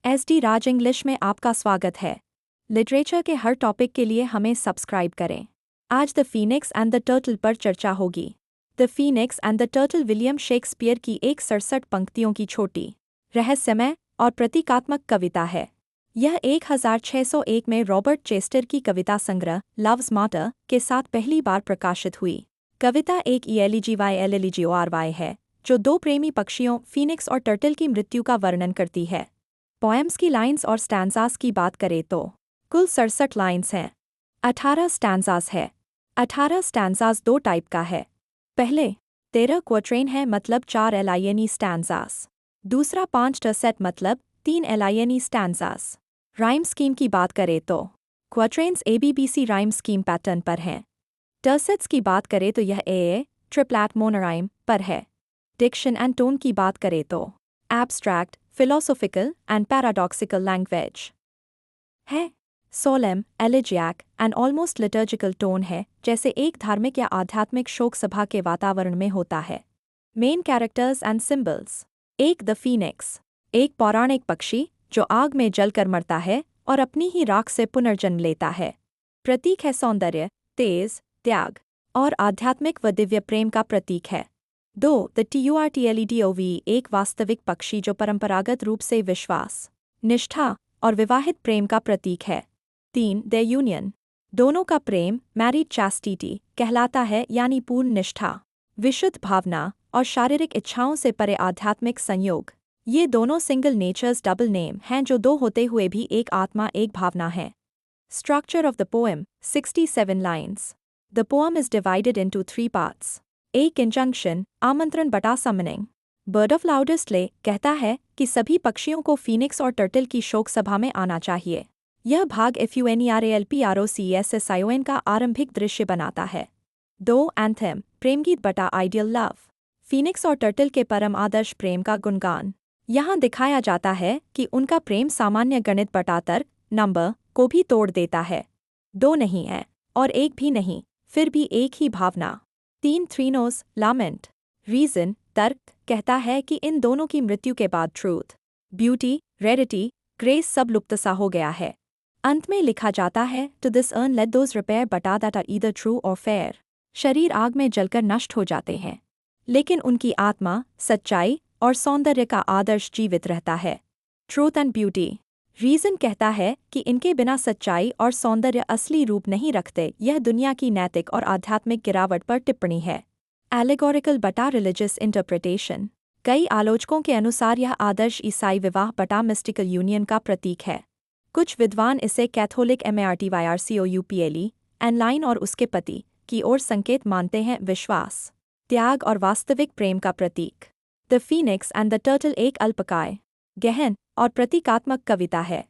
SD राज English में आपका स्वागत है। लिटरेचर के हर टॉपिक के लिए हमें सब्सक्राइब करें। आज the phoenix and the turtle पर चर्चा होगी। The phoenix and the turtle William Shakespeare की एक 67 पंक्तियों की छोटी, रहस्यमय और प्रतीकात्मक कविता है। यह 1601 में रॉबर्ट चेस्टर की कविता संग्रह लव्स माटर के साथ पहली बार प्रकाशित हुई। कविता एक ELEGYLLEGORY है जो दो प्रेमी पक्षियों फीनिक्स और टर्टल की मृत्यु का वर्णन करती है। पोएम्स की लाइन्स और स्टैंजास की बात करें तो कुल 67 लाइन्स हैं। 18 स्टैंजास है। 18 स्टैंजास दो टाइप का है। पहले 13 क्वाट्रेन है मतलब 4 LINE स्टैंजास। दूसरा 5 टर्सेट मतलब 3 LINE स्टैंजास। राइम स्कीम की बात करें तो क्वाट्रेन्स ABBC राइम स्कीम पैटर्न पर हैं। टर्सेट्स की बात करें तो यह AA ट्रिप्लैट मोनोराइम पर है। डिक्शन एंड टोन की बात करें तो abstract, philosophical and paradoxical language है। Solemn, एलिजियाक and almost liturgical tone है जैसे एक धार्मिक या आध्यात्मिक शोक सभा के वातावरण में होता है। Main characters and symbols. एक द फीनिक्स, एक पौराणिक पक्षी जो आग में जलकर मरता है और अपनी ही राख से पुनर्जन्म लेता है। प्रतीक है सौंदर्य, तेज, त्याग और आध्यात्मिक व दिव्य प्रेम का प्रतीक है। 2 द TURTLEDOV, एक वास्तविक पक्षी जो परंपरागत रूप से विश्वास, निष्ठा और विवाहित प्रेम का प्रतीक है। 3 द यूनियन, दोनों का प्रेम मैरिड चैस्टिटी कहलाता है यानी पूर्ण निष्ठा, विशुद्ध भावना और शारीरिक इच्छाओं से परे आध्यात्मिक संयोग। ये दोनों सिंगल नेचर्स डबल नेम हैं जो दो होते हुए भी एक आत्मा एक भावना है। Structure of the poem 67 lines. The poem is divided into 3 parts. एक इंजंक्शन, आमंत्रण बटा समनिंग। बर्ड ऑफ लाउडेस्टले कहता है कि सभी पक्षियों को फीनिक्स और टर्टल की शोक सभा में आना चाहिए। यह भाग FUNERALPROCESSION का आरंभिक दृश्य बनाता है। 2 एंथेम, प्रेमगीत बटा आइडियल लव। फीनिक्स और टर्टल के परम आदर्श प्रेम का गुणगान। यहाँ दिखाया जाता है कि उनका प्रेम सामान्य गणित बटा तर्क नंबर को भी तोड़ देता है। 2 नहीं है और 1 भी नहीं, फिर भी एक ही भावना। 3 थ्रीनोस, लामेंट। रीजन, तर्क कहता है कि इन दोनों की मृत्यु के बाद ट्रूथ, ब्यूटी, रेडिटी, ग्रेस सब लुप्त सा हो गया है। अंत में लिखा जाता है to this urn let those repair but that are either true or fair. शरीर आग में जलकर नष्ट हो जाते हैं लेकिन उनकी आत्मा, सच्चाई और सौंदर्य का आदर्श जीवित रहता है। Truth and beauty. रीजन कहता है कि इनके बिना सच्चाई और सौंदर्य असली रूप नहीं रखते। यह दुनिया की नैतिक और आध्यात्मिक गिरावट पर टिप्पणी है। एलेगोरिकल बटा रिलीजियस इंटरप्रिटेशन। कई आलोचकों के अनुसार यह आदर्श ईसाई विवाह बटा मिस्टिकल यूनियन का प्रतीक है। कुछ विद्वान इसे कैथोलिक MARTYRCOUPLE एनलाइन और उसके पति की ओर संकेत मानते हैं। विश्वास, त्याग और वास्तविक प्रेम का प्रतीक। The phoenix and the turtle एक अल्पकाय, गहन और प्रतीकात्मक कविता है